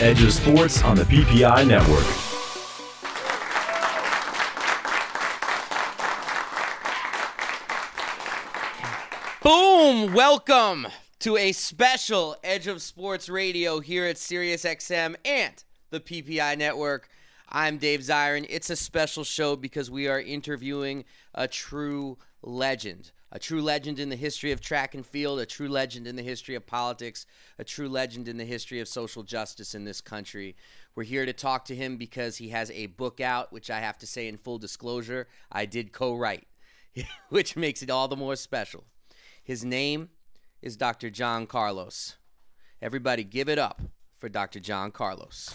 Edge of Sports on the PPI Network. Boom! Welcome to a special Edge of Sports Radio here at SiriusXM and the PPI Network. I'm Dave Zirin. It's a special show because we are interviewing a true legend. A true legend in the history of track and field, a true legend in the history of politics, a true legend in the history of social justice in this country. We're here to talk to him because he has a book out, which I have to say in full disclosure, I did co-write, which makes it all the more special. His name is Dr. John Carlos. Everybody give it up for Dr. John Carlos.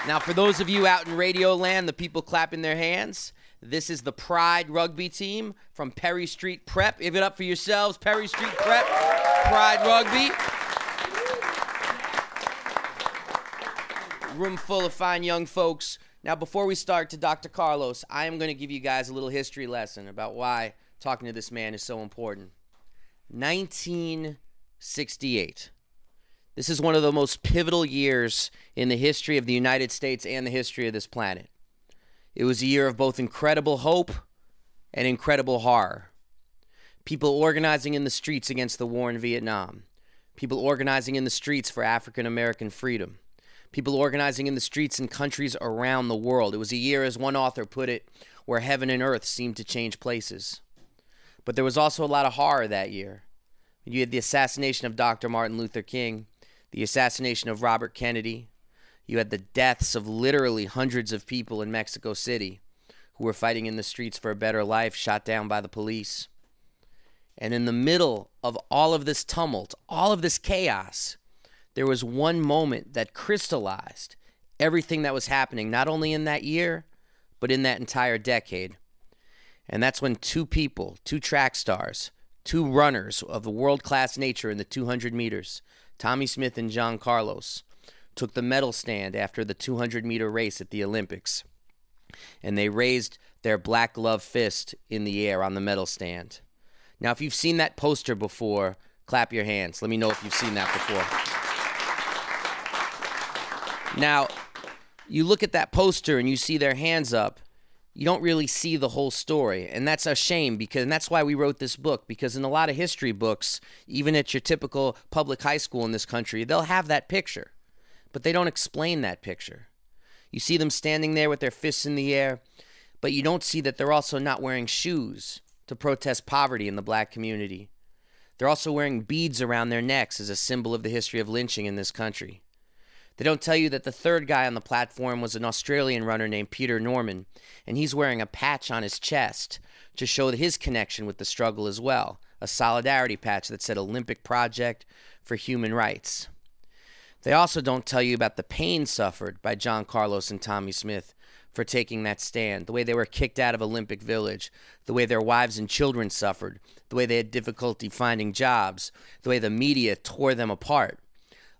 Now, for those of you out in Radio Land, the people clapping their hands, this is the Pride rugby team from Perry Street Prep. Give it up for yourselves, Perry Street Prep, Pride Rugby. Room full of fine young folks. Now, before we start to Dr. Carlos, I am going to give you guys a little history lesson about why talking to this man is so important. 1968. This is one of the most pivotal years in the history of the United States and the history of this planet. It was a year of both incredible hope and incredible horror. People organizing in the streets against the war in Vietnam. People organizing in the streets for African American freedom. People organizing in the streets in countries around the world. It was a year, as one author put it, where heaven and earth seemed to change places. But there was also a lot of horror that year. You had the assassination of Dr. Martin Luther King, the assassination of Robert Kennedy. You had the deaths of literally hundreds of people in Mexico City who were fighting in the streets for a better life, shot down by the police. And in the middle of all of this tumult, all of this chaos, there was one moment that crystallized everything that was happening, not only in that year, but in that entire decade. And that's when two people, two track stars, two runners of the world-class nature in the 200 meters, Tommie Smith and John Carlos, took the medal stand after the 200-meter race at the Olympics. And they raised their black glove fist in the air on the medal stand. Now, if you've seen that poster before, clap your hands. Let me know if you've seen that before. Now, you look at that poster and you see their hands up, you don't really see the whole story. And that's a shame, and that's why we wrote this book, because in a lot of history books, even at your typical public high school in this country, they'll have that picture, but they don't explain that picture. You see them standing there with their fists in the air, but you don't see that they're also not wearing shoes to protest poverty in the black community. They're also wearing beads around their necks as a symbol of the history of lynching in this country. They don't tell you that the third guy on the platform was an Australian runner named Peter Norman, and he's wearing a patch on his chest to show his connection with the struggle as well, a solidarity patch that said Olympic Project for Human Rights. They also don't tell you about the pain suffered by John Carlos and Tommie Smith for taking that stand, the way they were kicked out of Olympic Village, the way their wives and children suffered, the way they had difficulty finding jobs, the way the media tore them apart.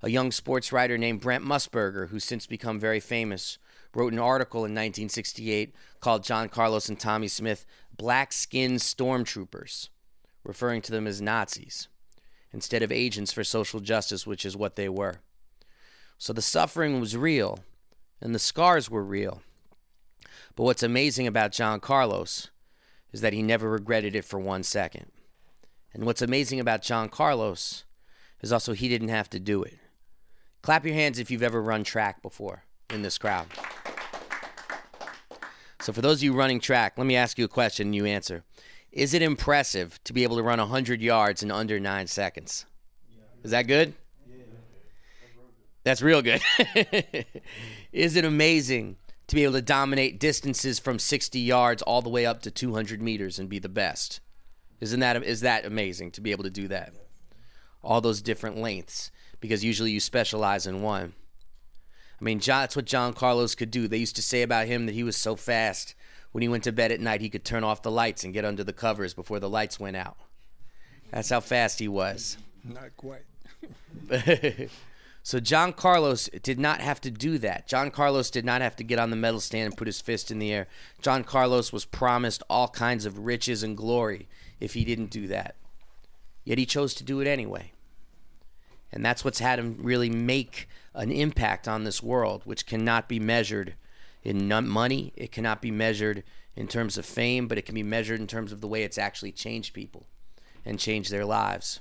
A young sports writer named Brent Musburger, who's since become very famous, wrote an article in 1968 called John Carlos and Tommie Smith, Black-Skinned Stormtroopers, referring to them as Nazis, instead of agents for social justice, which is what they were. So the suffering was real, and the scars were real. But what's amazing about John Carlos is that he never regretted it for 1 second. And what's amazing about John Carlos is also he didn't have to do it. Clap your hands if you've ever run track before in this crowd. So for those of you running track, let me ask you a question and you answer. Is it impressive to be able to run 100 yards in under 9 seconds? Is that good? That's real good. Is it amazing to be able to dominate distances from 60 yards all the way up to 200 meters and be the best? Is that amazing to be able to do that? All those different lengths, because usually you specialize in one. I mean, that's what John Carlos could do. They used to say about him that he was so fast, when he went to bed at night, he could turn off the lights and get under the covers before the lights went out. That's how fast he was. Not quite. So John Carlos did not have to do that. John Carlos did not have to get on the medal stand and put his fist in the air. John Carlos was promised all kinds of riches and glory if he didn't do that. Yet he chose to do it anyway. And that's what's had him really make an impact on this world, which cannot be measured in money. It cannot be measured in terms of fame, but it can be measured in terms of the way it's actually changed people and changed their lives.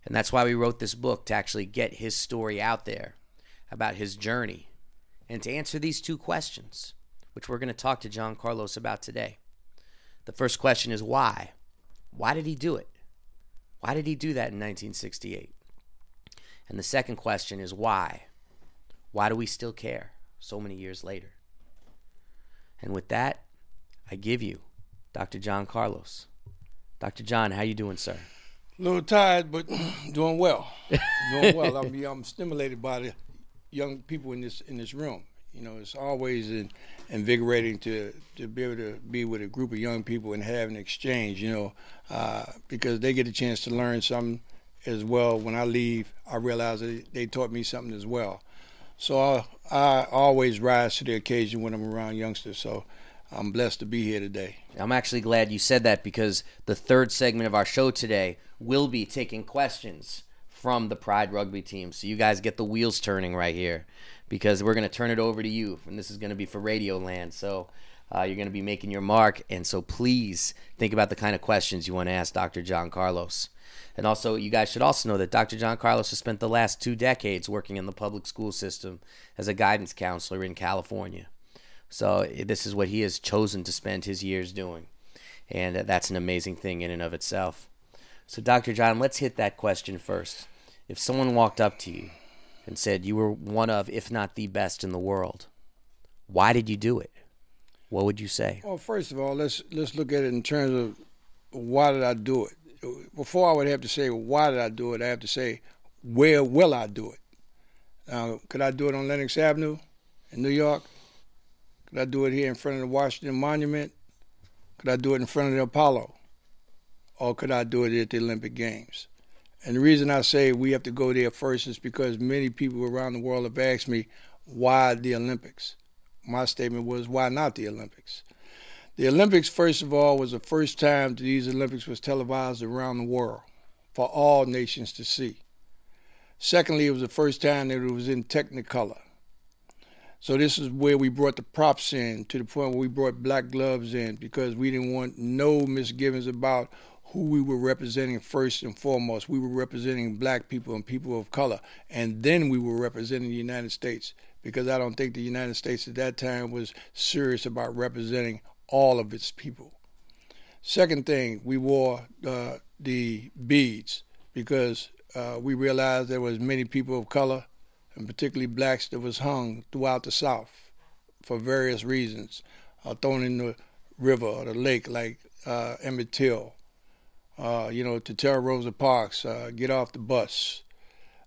And that's why we wrote this book, to actually get his story out there about his journey and to answer these two questions, which we're going to talk to John Carlos about today. The first question is why? Why did he do it? Why did he do that in 1968? And the second question is why? Why do we still care so many years later? And with that, I give you Dr. John Carlos. Dr. John, how you doing, sir? A little tired, but doing well. Doing well. I'm stimulated by the young people in this room. You know, it's always invigorating to be able to be with a group of young people and have an exchange, you know, because they get a chance to learn something as well. When I leave, I realize that they taught me something as well. So I always rise to the occasion when I'm around youngsters. So I'm blessed to be here today. I'm actually glad you said that, because the third segment of our show today will be taking questions from the Pride rugby team. So you guys get the wheels turning right here, because we're going to turn it over to you, and this is going to be for Radio Land. So you're going to be making your mark, and so please think about the kind of questions you want to ask Dr. John Carlos. And also, you guys should also know that Dr. John Carlos has spent the last 2 decades working in the public school system as a guidance counselor in California. So this is what he has chosen to spend his years doing, and that's an amazing thing in and of itself. So Dr. John, let's hit that question first. If someone walked up to you and said you were one of, if not the best in the world, why did you do it? What would you say? Well, first of all, let's look at it in terms of why did I do it? Before I would have to say why did I do it, I have to say where will I do it? Could I do it on Lenox Avenue in New York? Could I do it here in front of the Washington Monument? Could I do it in front of the Apollo? Or could I do it at the Olympic Games? And the reason I say we have to go there first is because many people around the world have asked me, why the Olympics? My statement was, why not the Olympics? The Olympics, first of all, was the first time that these Olympics was televised around the world for all nations to see. Secondly, it was the first time that it was in Technicolor. So this is where we brought the props in, to the point where we brought black gloves in, because we didn't want no misgivings about who we were representing first and foremost. We were representing black people and people of color, and then we were representing the United States, because I don't think the United States at that time was serious about representing all of its people. Second thing, we wore the beads, because we realized there was many people of color, and particularly blacks, that was hung throughout the South for various reasons, thrown in the river or the lake like Emmett Till, to tell Rosa Parks, get off the bus,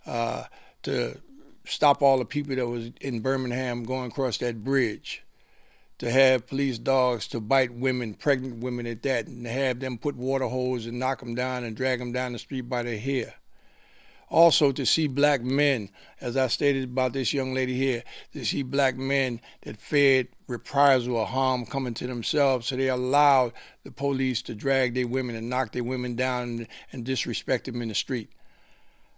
to stop all the people that was in Birmingham going across that bridge, to have police dogs to bite women, pregnant women at that, and to have them put water hoses and knock them down and drag them down the street by their hair. Also, to see black men, as I stated about this young lady here, to see black men that feared reprisal or harm coming to themselves, so they allowed the police to drag their women and knock their women down and disrespect them in the street.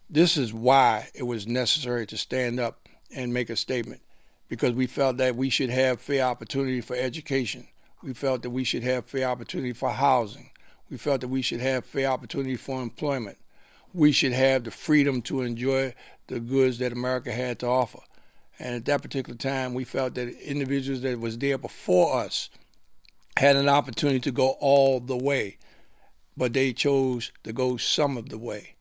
This is why it was necessary to stand up and make a statement, because we felt that we should have fair opportunity for education. We felt that we should have fair opportunity for housing. We felt that we should have fair opportunity for employment. We should have the freedom to enjoy the goods that America had to offer. And at that particular time, we felt that individuals that was there before us had an opportunity to go all the way, but they chose to go some of the way.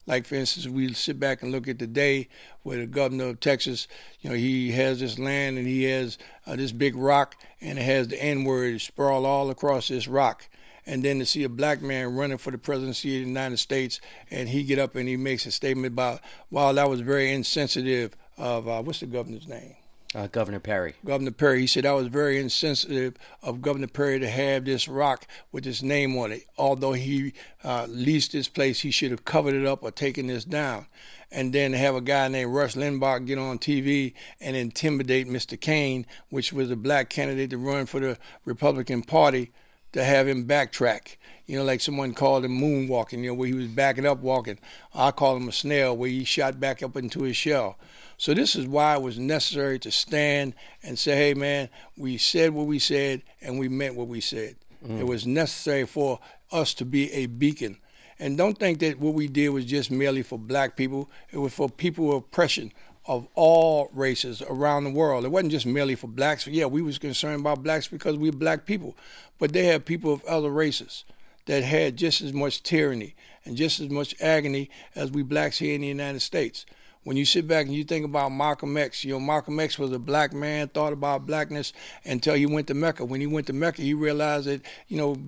Like, for instance, we sit back and look at the day where the governor of Texas, he has this land and he has this big rock, and it has the N-word sprawled all across this rock. And then to see a black man running for the presidency of the United States, and he get up and he makes a statement about, wow, that was very insensitive of, what's the governor's name? Governor Perry. Governor Perry. He said that was very insensitive of Governor Perry to have this rock with his name on it. Although he leased this place, he should have covered it up or taken this down. And then to have a guy named Rush Limbaugh get on TV and intimidate Mr. Kane, which was a black candidate to run for the Republican Party, to have him backtrack. Like someone called him moonwalking, where he was backing up walking. I call him a snail, where he shot back up into his shell. So this is why it was necessary to stand and say, hey, man, we said what we said and we meant what we said. It was necessary for us to be a beacon. And don't think that what we did was just merely for black people. It was for people with oppression of all races around the world. It wasn't just merely for blacks. Yeah, we was concerned about blacks because we're black people. But they had people of other races that had just as much tyranny and just as much agony as we blacks here in the United States. When you sit back and you think about Malcolm X, Malcolm X was a black man, thought about blackness until he went to Mecca. When he went to Mecca, he realized that,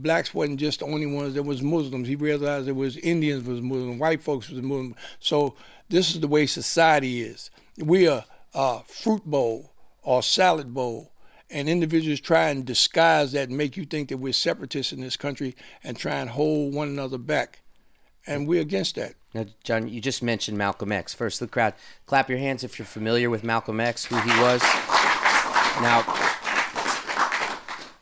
blacks wasn't just the only ones that was Muslims. He realized there was Indians was Muslim, white folks was Muslim. So this is the way society is. We are a fruit bowl or salad bowl. And individuals try and disguise that and make you think that we're separatists in this country and try and hold one another back. And we're against that. Now, John, you just mentioned Malcolm X. First, the crowd, clap your hands if you're familiar with Malcolm X, who he was. Now,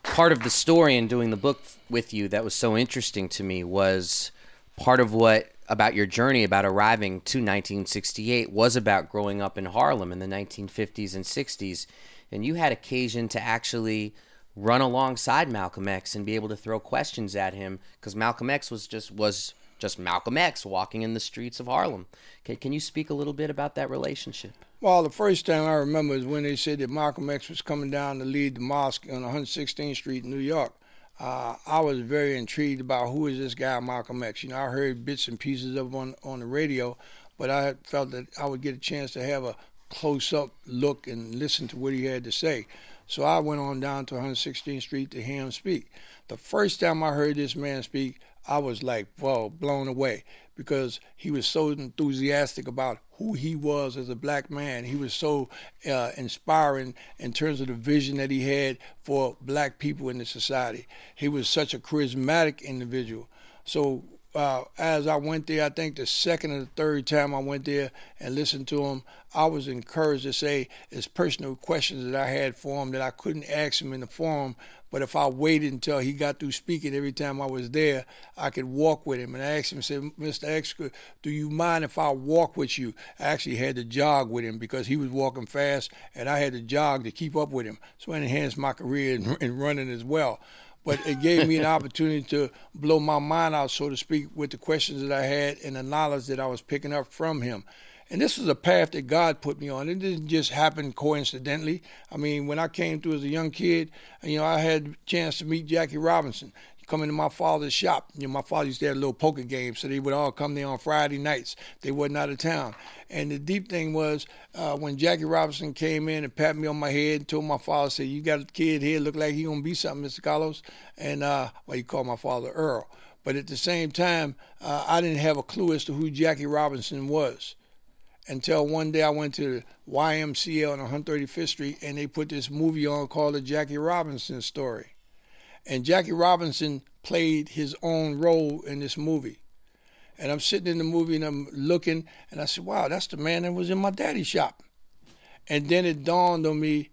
part of the story in doing the book with you that was so interesting to me was part of what about your journey about arriving to 1968 was about growing up in Harlem in the 1950s and 60s. And you had occasion to actually run alongside Malcolm X and be able to throw questions at him because Malcolm X was just Malcolm X walking in the streets of Harlem. Okay, can you speak a little bit about that relationship? Well, the first time I remember is when they said that Malcolm X was coming down to lead the mosque on 116th Street in New York. I was very intrigued about who is this guy Malcolm X. I heard bits and pieces of on the radio, but I felt that I would get a chance to have a close-up look and listen to what he had to say. So I went on down to 116th Street to hear him speak. The first time I heard this man speak, I was like, whoa, blown away, because he was so enthusiastic about who he was as a black man. He was so inspiring in terms of the vision that he had for black people in the society. He was such a charismatic individual. So as I went there, I think the second or the third time I went there and listened to him, I was encouraged to say his personal questions that I had for him that I couldn't ask him in the forum, but if I waited until he got through speaking every time I was there, I could walk with him. And I asked him, said, Mr. X, do you mind if I walk with you? I actually had to jog with him because he was walking fast, and I had to jog to keep up with him. So it enhanced my career in running as well. But it gave me an opportunity to blow my mind out, so to speak, with the questions that I had and the knowledge that I was picking up from him. And this was a path that God put me on. It didn't just happen coincidentally. I mean, when I came through as a young kid, I had a chance to meet Jackie Robinson. Come into my father's shop. My father used to have a little poker game, so they would all come there on Friday nights. They wasn't out of town. And the deep thing was when Jackie Robinson came in and patted me on my head and told my father, said, you got a kid here, look like he going to be something, Mr. Carlos. And, he called my father Earl. But at the same time, I didn't have a clue as to who Jackie Robinson was until one day I went to the YMCA on 135th Street, and they put this movie on called The Jackie Robinson Story. And Jackie Robinson played his own role in this movie. And I'm sitting in the movie and I'm looking, and I said, wow, that's the man that was in my daddy's shop. And then it dawned on me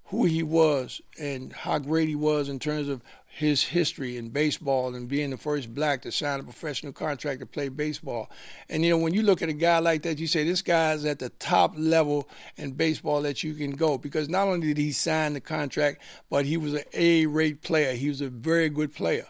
who he was and how great he was in terms of his history in baseball and being the first black to sign a professional contract to play baseball. And, when you look at a guy like that, you say this guy is at the top level in baseball that you can go, because not only did he sign the contract, but he was an A-rate player. He was a very good player.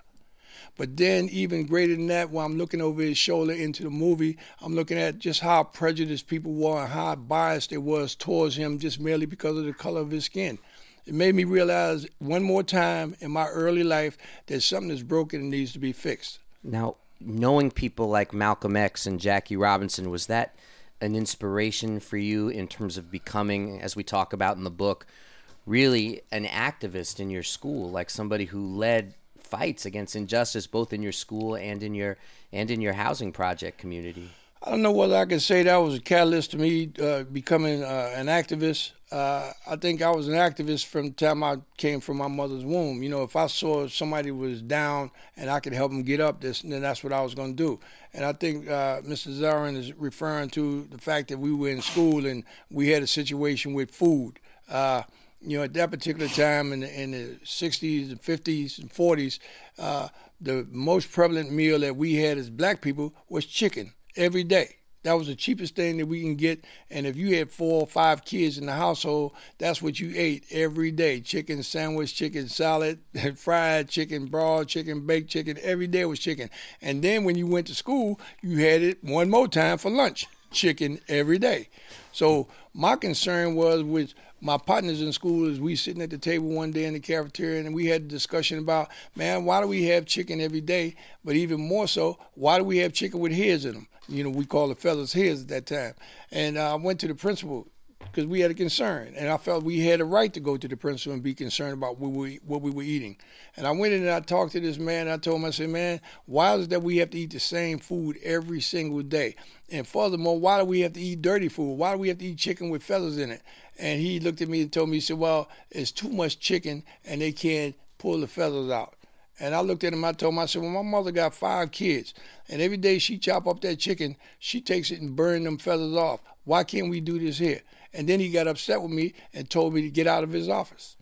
But then even greater than that, while I'm looking over his shoulder into the movie, I'm looking at just how prejudiced people were and how biased it was towards him just merely because of the color of his skin. It made me realize one more time in my early life that something is broken and needs to be fixed. Now, knowing people like Malcolm X and Jackie Robinson, was that an inspiration for you in terms of becoming, as we talk about in the book, really an activist in your school, like somebody who led fights against injustice both in your school and in your housing project community? I don't know whether I can say that was a catalyst to me becoming an activist. I think I was an activist from the time I came from my mother's womb. If I saw somebody was down and I could help them get up, then that's what I was going to do. And I think Mr. Zirin is referring to the fact that we were in school and we had a situation with food. at that particular time in the 60s and 50s and 40s, the most prevalent meal that we had as black people was chicken every day. That was the cheapest thing that we can get. And if you had 4 or 5 kids in the household, that's what you ate every day. Chicken sandwich, chicken salad, fried chicken, broiled chicken, baked chicken. Every day was chicken. And then when you went to school, you had it one more time for lunch. Chicken every day. So my concern was with my partners in school is we sitting at the table one day in the cafeteria and we had a discussion about, man, why do we have chicken every day? But even more so, why do we have chicken with hairs in them? We call the feathers hairs at that time. And I went to the principal because we had a concern. And I felt we had a right to go to the principal and be concerned about what we were eating. And I went in and I talked to this man. And I told him, I said, man, why is it that we have to eat the same food every single day? And furthermore, why do we have to eat dirty food? Why do we have to eat chicken with feathers in it? And he looked at me and told me, he said, well, it's too much chicken and they can't pull the feathers out. And I looked at him, I told him, I said, well, my mother got 5 kids. And every day she chop up that chicken, she takes it and burn them feathers off. Why can't we do this here? And then he got upset with me and told me to get out of his office.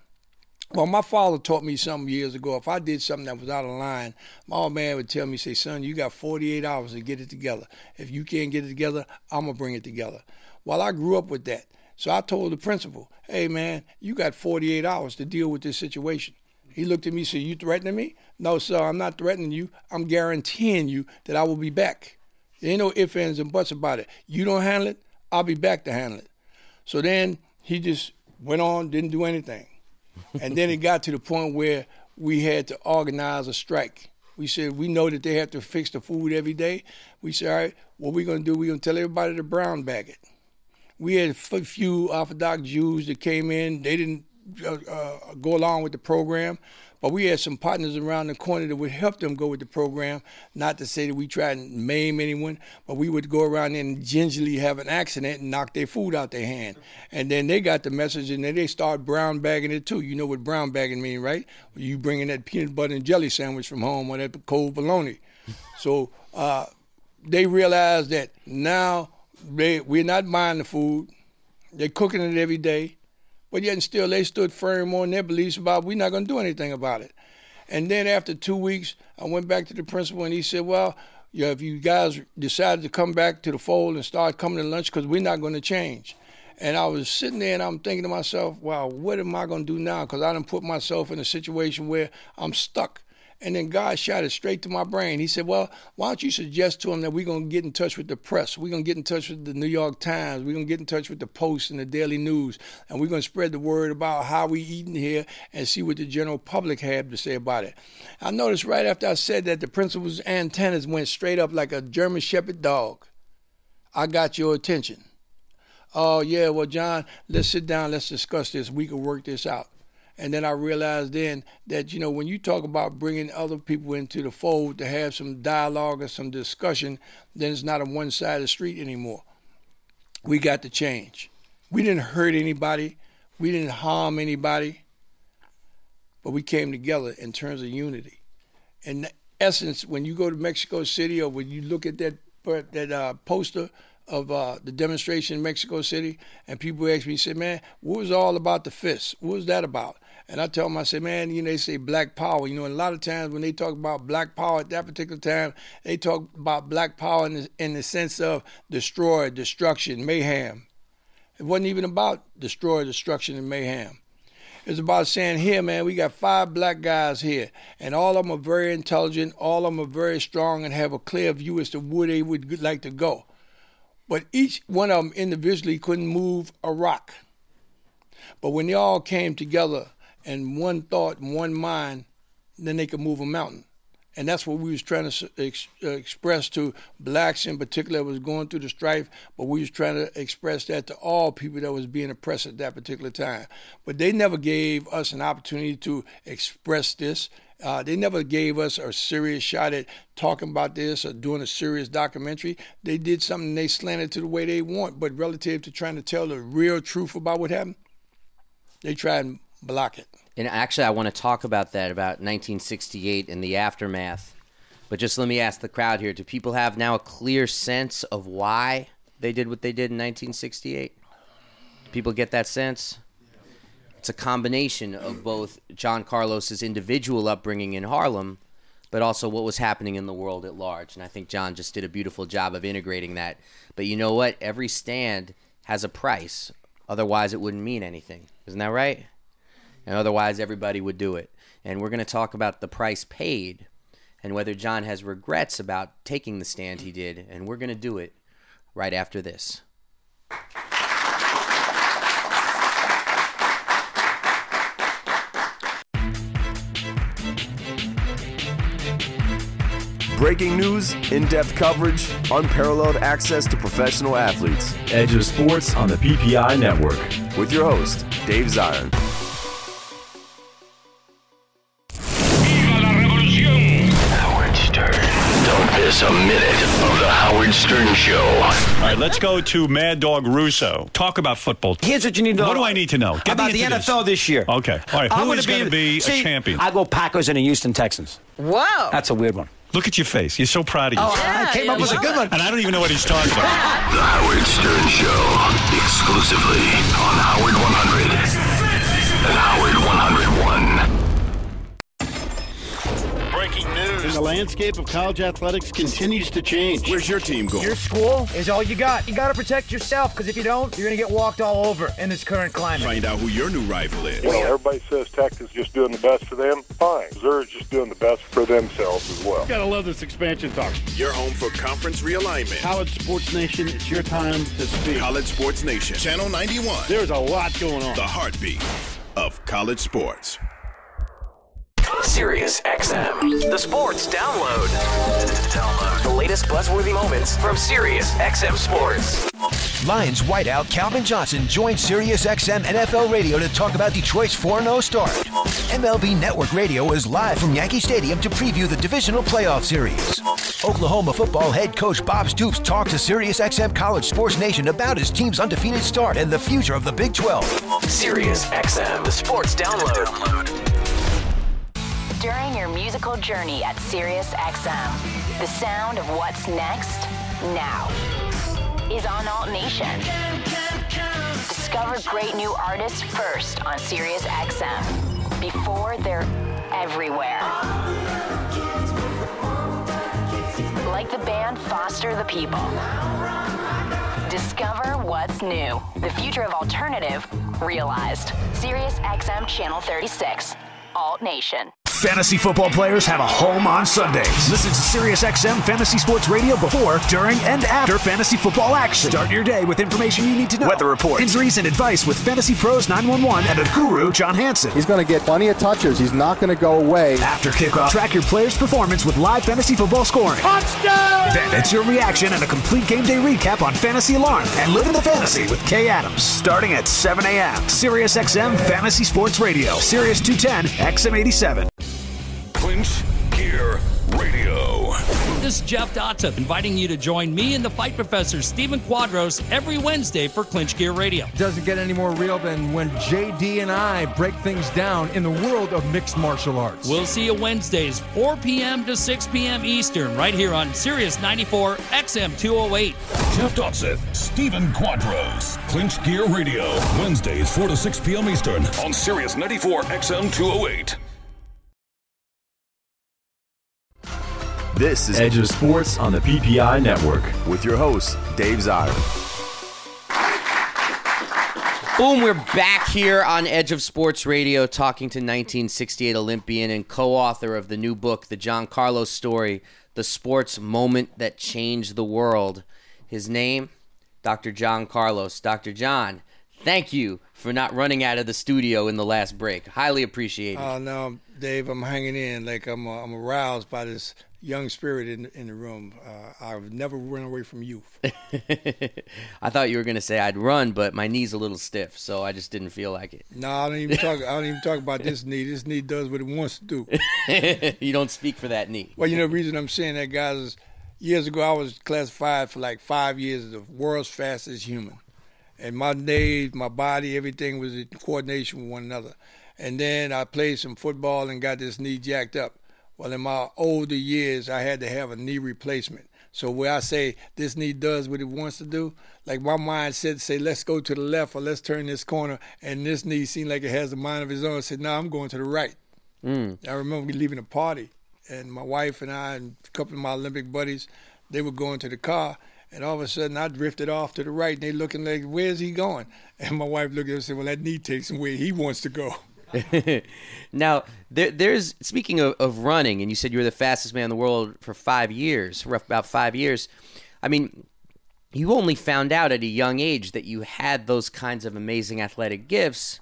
Well, my father taught me something years ago. If I did something that was out of line, my old man would tell me, say, son, you got 48 hours to get it together. If you can't get it together, I'm going to bring it together. Well, I grew up with that. So I told the principal, hey, man, you got 48 hours to deal with this situation. He looked at me and said, you threatening me? No, sir, I'm not threatening you. I'm guaranteeing you that I will be back. There ain't no ifs, ands, and buts about it. You don't handle it, I'll be back to handle it. So then he just went on, didn't do anything. And then it got to the point where we had to organize a strike. We said, we know that they have to fix the food every day. We said, all right, what we're going to do, we're going to tell everybody to brown bag it. We had a few Orthodox Jews that came in. They didn't go along with the program, but we had some partners around the corner that would help them go with the program. Not to say that we tried to maim anyone, but we would go around there and gingerly have an accident and knock their food out their hand. And then they got the message, and then they started brown bagging it too. You know what brown bagging means, right? You bringing that peanut butter and jelly sandwich from home or that cold bologna. So they realized that now we're not buying the food. They're cooking it every day. But yet and still, they stood firm on their beliefs about we're not going to do anything about it. And then after 2 weeks, I went back to the principal, and he said, well, if you guys decided to come back to the fold and start coming to lunch, because we're not going to change. And I was sitting there, and I'm thinking to myself, wow, what am I going to do now? Because I done put myself in a situation where I'm stuck. And then God shot it straight to my brain. He said, well, why don't you suggest to him that we're going to get in touch with the press. We're going to get in touch with the New York Times. We're going to get in touch with the Post and the Daily News. And we're going to spread the word about how we eating here and see what the general public have to say about it. I noticed right after I said that, the principal's antennas went straight up like a German Shepherd dog. I got your attention. Oh, yeah, well, John, let's sit down. Let's discuss this. We can work this out. And then I realized then that, when you talk about bringing other people into the fold to have some dialogue or some discussion, then it's not a one-sided street anymore. We got to change. We didn't hurt anybody. We didn't harm anybody. But we came together in terms of unity. In essence, when you go to Mexico City or when you look at that poster of the demonstration in Mexico City, and people ask me, say, man, what was all about the fists? What was that about? And I tell them, I say, man, they say black power. And a lot of times when they talk about black power at that particular time, they talk about black power in the sense of destroy, destruction, mayhem. It wasn't even about destroy, destruction, and mayhem. It's about saying, here, man, we got 5 black guys here, and all of them are very intelligent, all of them are very strong and have a clear view as to where they would like to go. But each one of them individually couldn't move a rock. But when they all came together in one thought and one mind, then they could move a mountain. And that's what we was trying to express to blacks in particular that was going through the strife, but we was trying to express that to all people that was being oppressed at that particular time. But they never gave us an opportunity to express this. They never gave us a serious shot at talking about this or doing a serious documentary. They did something they slanted to the way they want, but relative to trying to tell the real truth about what happened, they tried and block it. And actually, I want to talk about that, about 1968 and the aftermath. But just let me ask the crowd here, do people have now a clear sense of why they did what they did in 1968? Do people get that sense? it's a combination of both John Carlos's individual upbringing in Harlem, but also what was happening in the world at large. And I think John just did a beautiful job of integrating that. But you know what? Every stand has a price. Otherwise, it wouldn't mean anything. Isn't that right? And otherwise, everybody would do it. And we're going to talk about the price paid and whether John has regrets about taking the stand he did. And we're going to do it right after this. Breaking news, in-depth coverage, unparalleled access to professional athletes. Edge of Sports on the PPI Network. With your host, Dave Zirin. Viva la revolución! Howard Stern. Don't miss a minute of the Howard Stern Show. All right, let's go to Mad Dog Russo. Talk about football. Here's what you need to know. What do I need to know? Get about me the into NFL this year. Okay. All right, who is going to be a champion? I go Packers and the Houston Texans. Whoa. That's a weird one. Look at your face. You're so proud of yourself. I came up with a good one. And I don't even know what he's talking about. The Howard Stern Show. Exclusively on Howard 100 and Howard 101. Breaking news. The landscape of college athletics continues to change. Where's your team going? Your school is all you got. You got to protect yourself, because if you don't, you're going to get walked all over in this current climate. Find out who your new rival is. You know, everybody says Tech is just doing the best for them. Fine. Missouri's just doing the best for themselves as well. Gotta love this expansion talk. Your home for conference realignment. College Sports Nation, it's your time to speak. College Sports Nation. Channel 91. There's a lot going on. The heartbeat of college sports. Sirius XM. The sports download. The latest buzzworthy moments from Sirius XM Sports. Lions wideout Calvin Johnson joins Sirius XM NFL Radio to talk about Detroit's 4-0 start. MLB Network Radio is live from Yankee Stadium to preview the divisional playoff series. Oklahoma football head coach Bob Stoops talks to Sirius XM College Sports Nation about his team's undefeated start and the future of the Big 12. Sirius XM. The sports download. During your musical journey at Sirius XM, the sound of what's next now is on Alt Nation. Discover great new artists first on Sirius XM before they're everywhere. Like the band Foster the People. Discover what's new. The future of alternative realized. Sirius XM Channel 36. Alt Nation. Fantasy football players have a home on Sundays. Listen to SiriusXM Fantasy Sports Radio before, during, and after fantasy football action. Start your day with information you need to know. Weather reports, injuries, and advice with Fantasy Pros 911 and the guru, John Hansen. He's going to get plenty of touches. He's not going to go away. After kickoff, track your player's performance with live fantasy football scoring. Touchdown! Then it's your reaction and a complete game day recap on Fantasy Alarm and Live in the Fantasy with Kay Adams. Starting at 7 a.m. SiriusXM Fantasy Sports Radio. Sirius 210, XM 87. Clinch Gear Radio. This is Jeff Dotson inviting you to join me and the fight professor Stephen Quadros every Wednesday for Clinch Gear Radio. Doesn't get any more real than when JD and I break things down in the world of mixed martial arts. We'll see you Wednesdays, 4 p.m. to 6 p.m. Eastern, right here on Sirius 94 XM 208. Jeff Dotson, Stephen Quadros, Clinch Gear Radio. Wednesdays, 4 to 6 p.m. Eastern on Sirius 94 XM 208. This is Edge of Sports on the PPI Network with your host, Dave Zirin. Boom, we're back here on Edge of Sports Radio talking to 1968 Olympian and co-author of the new book, The John Carlos Story, The Sports Moment That Changed the World. His name, Dr. John Carlos. Dr. John, thank you for not running out of the studio in the last break. Highly appreciated. Oh, no, Dave, I'm hanging in. Like I'm aroused by this young spirit in the room. I've never run away from youth. I thought you were going to say I'd run, but my knee's a little stiff, so I just didn't feel like it. No, I don't even talk about this knee. This knee does what it wants to do. You don't speak for that knee. Well, you know, the reason I'm saying that, guys, is years ago I was classified for like 5 years as the world's fastest human. And my days, my body, everything was in coordination with one another. And then I played some football and got this knee jacked up. Well, in my older years, I had to have a knee replacement. So where I say this knee does what it wants to do, like my mind said, say, let's go to the left or let's turn this corner, and this knee seemed like it has a mind of its own. I said, no, I'm going to the right. I remember leaving a party, and my wife and I and a couple of my Olympic buddies, they were going to the car, and all of a sudden I drifted off to the right, and they looking like, where's he going? And my wife looked at us and said, well, that knee takes him where he wants to go. Now, there's speaking of running, and you said you were the fastest man in the world for 5 years, about 5 years. I mean, you only found out at a young age that you had those kinds of amazing athletic gifts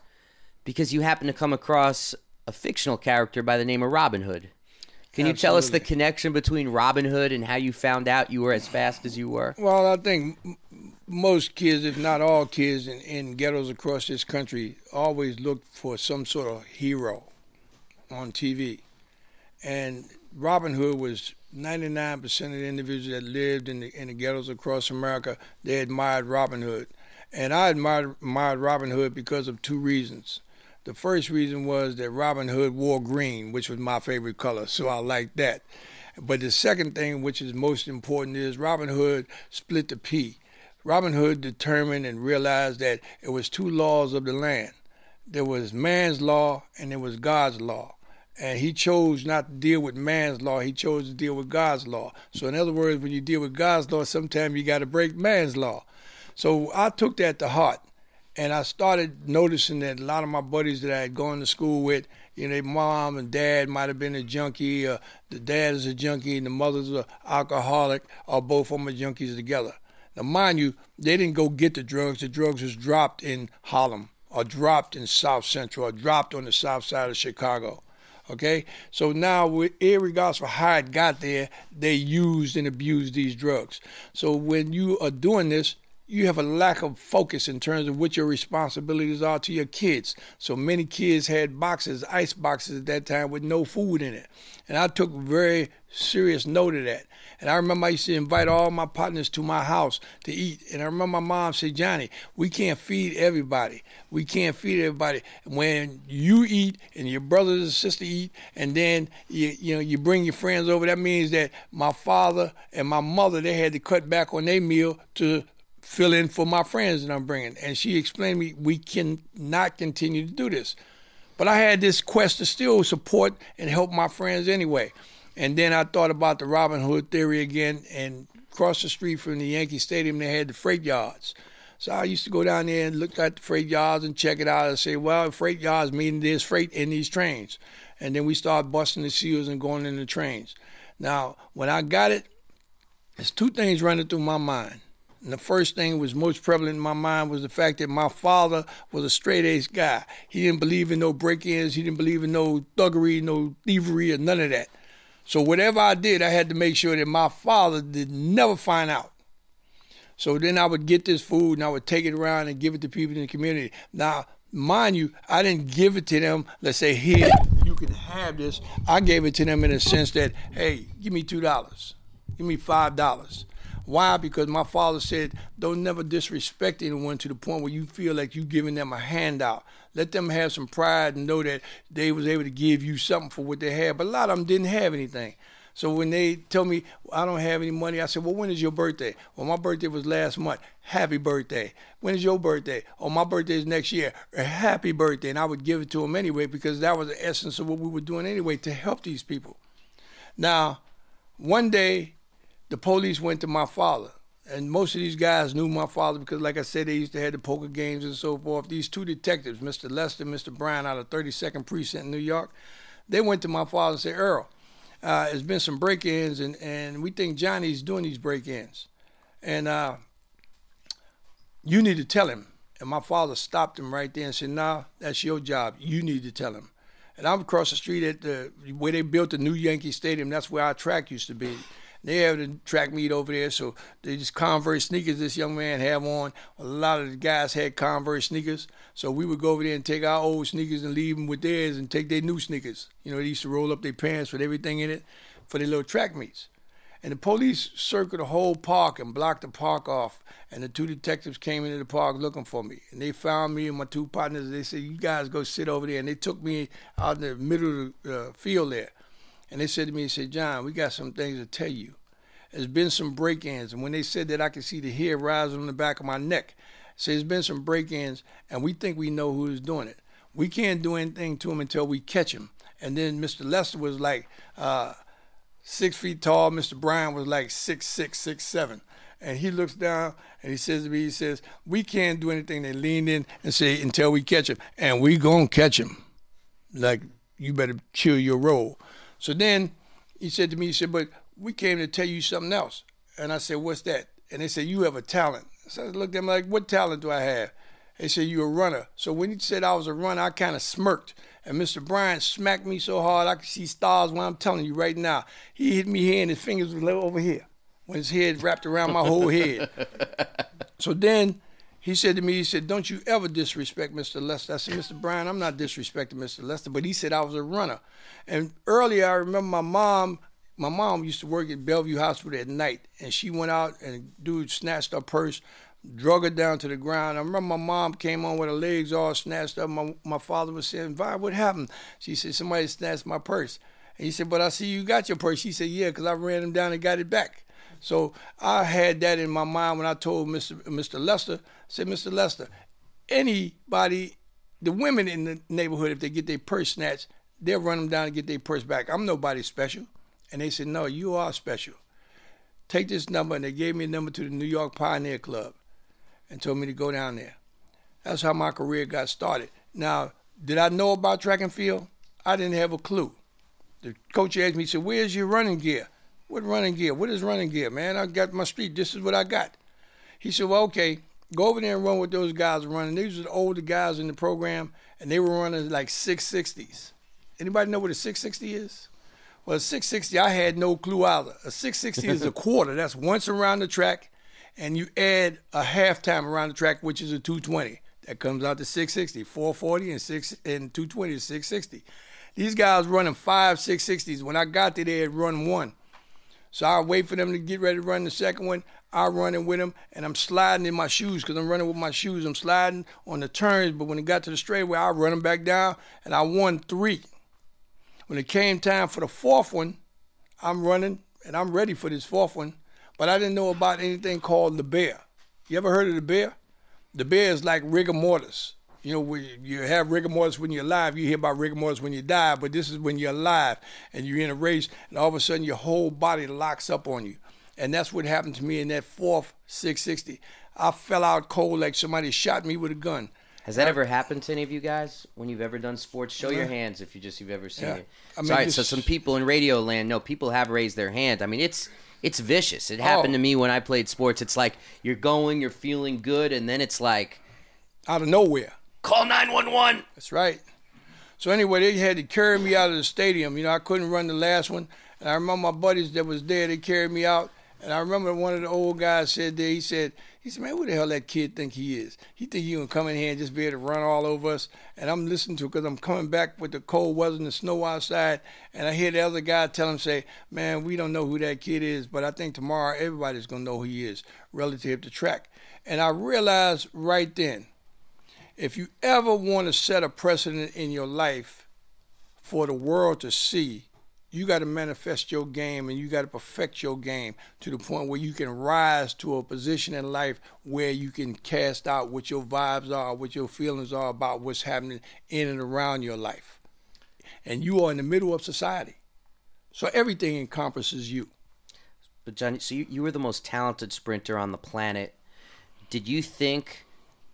because you happened to come across a fictional character by the name of Robin Hood. Can you tell us the connection between Robin Hood and how you found out you were as fast as you were? Well, I think most kids, if not all kids in ghettos across this country, always look for some sort of hero on TV. And Robin Hood was 99% of the individuals that lived in the ghettos across America, they admired Robin Hood. And I admired Robin Hood because of two reasons. The first reason was that Robin Hood wore green, which was my favorite color, so I liked that. But the second thing, which is most important, is Robin Hood split the P. Robin Hood determined and realized that it was two laws of the land. There was man's law and there was God's law. And he chose not to deal with man's law, he chose to deal with God's law. So in other words, when you deal with God's law, sometimes you got to break man's law. So I took that to heart. And I started noticing that a lot of my buddies that I had gone to school with, you know, their mom and dad might have been a junkie, or the dad is a junkie and the mother's an alcoholic, or both of them are junkies together. Now, mind you, they didn't go get the drugs. The drugs was dropped in Harlem, or dropped in South Central, or dropped on the south side of Chicago. Okay? So now, irregardless of how it got there, they used and abused these drugs. So when you are doing this, you have a lack of focus in terms of what your responsibilities are to your kids. So many kids had boxes, ice boxes at that time with no food in it. And I took very serious note of that. And I remember I used to invite all my partners to my house to eat. And I remember my mom said, Johnny, we can't feed everybody. We can't feed everybody. When you eat and your brothers and sister eat, and then you bring your friends over, that means that my father and my mother, they had to cut back on their meal to fill in for my friends that I'm bringing. And she explained to me, we cannot continue to do this. But I had this quest to still support and help my friends anyway. And then I thought about the Robin Hood theory again, and across the street from the Yankee Stadium, they had the freight yards. So I used to go down there and look at the freight yards and check it out and say, well, freight yards mean there's freight in these trains. And then we started busting the seals and going in the trains. Now, when I got it, there's two things running through my mind. And the first thing was most prevalent in my mind was the fact that my father was a straight-ace guy. He didn't believe in no break-ins. He didn't believe in no thuggery, no thievery, or none of that. So whatever I did, I had to make sure that my father did never find out. So then I would get this food and I would take it around and give it to people in the community. Now, mind you, I didn't give it to them, let's say, here, you can have this. I gave it to them in a sense that, hey, give me $2. Give me $5. Why? Because my father said, don't never disrespect anyone to the point where you feel like you're giving them a handout. Let them have some pride and know that they was able to give you something for what they had. But a lot of them didn't have anything. So when they tell me, I don't have any money, I said, well, when is your birthday? Well, my birthday was last month. Happy birthday. When is your birthday? Oh, my birthday is next year. Happy birthday. And I would give it to them anyway because that was the essence of what we were doing anyway, to help these people. Now, one day, the police went to my father, and most of these guys knew my father because, like I said, they used to have the poker games and so forth. These two detectives, Mr. Lester and Mr. Brown, out of 32nd Precinct in New York, they went to my father and said, Earl, there's been some break-ins, and we think Johnny's doing these break-ins. And you need to tell him. And my father stopped him right there and said, nah, that's your job. You need to tell him. And I'm across the street at where they built the new Yankee Stadium. That's where our track used to be. They have the track meet over there, so they just Converse sneakers this young man have on. A lot of the guys had Converse sneakers, so we would go over there and take our old sneakers and leave them with theirs and take their new sneakers. You know, they used to roll up their pants with everything in it for their little track meets. And the police circled the whole park and blocked the park off, and the two detectives came into the park looking for me. And they found me and my two partners. They said, you guys go sit over there. And they took me out in the middle of the field there. And they said to me, they said, John, we got some things to tell you. There's been some break-ins. And when they said that, I could see the hair rising on the back of my neck. So there's been some break-ins, and we think we know who's doing it. We can't do anything to him until we catch him. And then Mr. Lester was like 6 feet tall. Mr. Bryan was like 6'6", 6'7". And he looks down, and he says to me, he says, we can't do anything. They leaned in and say, until we catch him. And we gonna catch him. Like, you better chill your roll. So then he said to me, he said, but we came to tell you something else. And I said, what's that? And they said, you have a talent. So I looked at them like, what talent do I have? They said, you're a runner. So when he said I was a runner, I kind of smirked. And Mr. Bryan smacked me so hard I could see stars when I'm telling you right now. He hit me here and his fingers were over here when his head wrapped around my whole head. So then he said to me, he said, don't you ever disrespect Mr. Lester. I said, Mr. Bryan, I'm not disrespecting Mr. Lester, but he said I was a runner. And earlier I remember my mom used to work at Bellevue Hospital at night, and she went out and a dude snatched her purse, drug her down to the ground. I remember my mom came on with her legs all snatched up. My father was saying, Vi, what happened? She said, somebody snatched my purse. And he said, but I see you got your purse. She said, yeah, because I ran him down and got it back. So I had that in my mind when I told Mr. Lester, I said, Mr. Lester, anybody, the women in the neighborhood, if they get their purse snatched, they'll run them down and get their purse back. I'm nobody special. And they said, no, you are special. Take this number. And they gave me a number to the New York Pioneer Club and told me to go down there. That's how my career got started. Now, did I know about track and field? I didn't have a clue. The coach asked me, he said, where's your running gear? What running gear? What is running gear, man? I got my street. This is what I got. He said, well, okay, go over there and run with those guys running. These were the older guys in the program, and they were running like 660s. Anybody know what a 660 is? Well, a 660, I had no clue either. A 660 is a quarter. That's once around the track, and you add a halftime around the track, which is a 220. That comes out to 660. 440 and 220 is 660. These guys running 5 660s. When I got there, they had run one. So I wait for them to get ready to run the second one. I run in with them, and I'm sliding in my shoes because I'm running with my shoes. I'm sliding on the turns, but when it got to the straightaway, I run them back down, and I won 3. When it came time for the 4th one, I'm running, and I'm ready for this 4th one, but I didn't know about anything called the bear. You ever heard of the bear? The bear is like rigor mortis. You know, you have rigor mortis when you're alive. You hear about rigor mortis when you die, but this is when you're alive and you're in a race, and all of a sudden your whole body locks up on you. And that's what happened to me in that 4th 660. I fell out cold like somebody shot me with a gun. Has that ever happened to any of you guys when you've ever done sports? Show your hands if you've ever seen it. I mean, so some people in radio land know people have raised their hand. I mean, it's vicious. It happened to me when I played sports. It's like you're feeling good, and then it's like out of nowhere. Call 911. That's right. So anyway, they had to carry me out of the stadium. You know, I couldn't run the last one. And I remember my buddies that was there, they carried me out. And I remember one of the old guys said there, he said, man, who the hell that kid think he is? He think he gonna come in here and just be able to run all over us. And I'm listening to it because I'm coming back with the cold weather and the snow outside. And I hear the other guy tell him, say, man, we don't know who that kid is, but I think tomorrow everybody's gonna know who he is relative to track. And I realized right then, if you ever want to set a precedent in your life for the world to see, you got to manifest your game and you got to perfect your game to the point where you can rise to a position in life where you can cast out what your vibes are, what your feelings are about what's happening in and around your life. And you are in the middle of society. So everything encompasses you. But Johnny, so you were the most talented sprinter on the planet. Did you think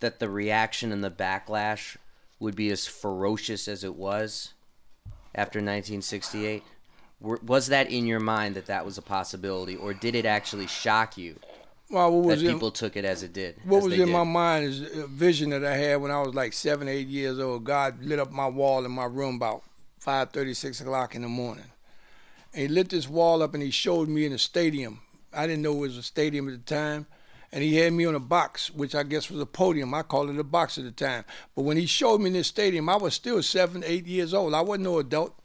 that the reaction and the backlash would be as ferocious as it was after 1968? Was that in your mind that was a possibility, or did it actually shock you that people took it as it did? What was in my mind is a vision that I had when I was like 7, 8 years old. God lit up my wall in my room about 5:30, 6 o'clock in the morning. And he lit this wall up and he showed me in a stadium. I didn't know it was a stadium at the time. And he had me on a box, which I guess was a podium. I called it a box at the time. But when he showed me in this stadium, I was still 7, 8 years old. I wasn't no adult.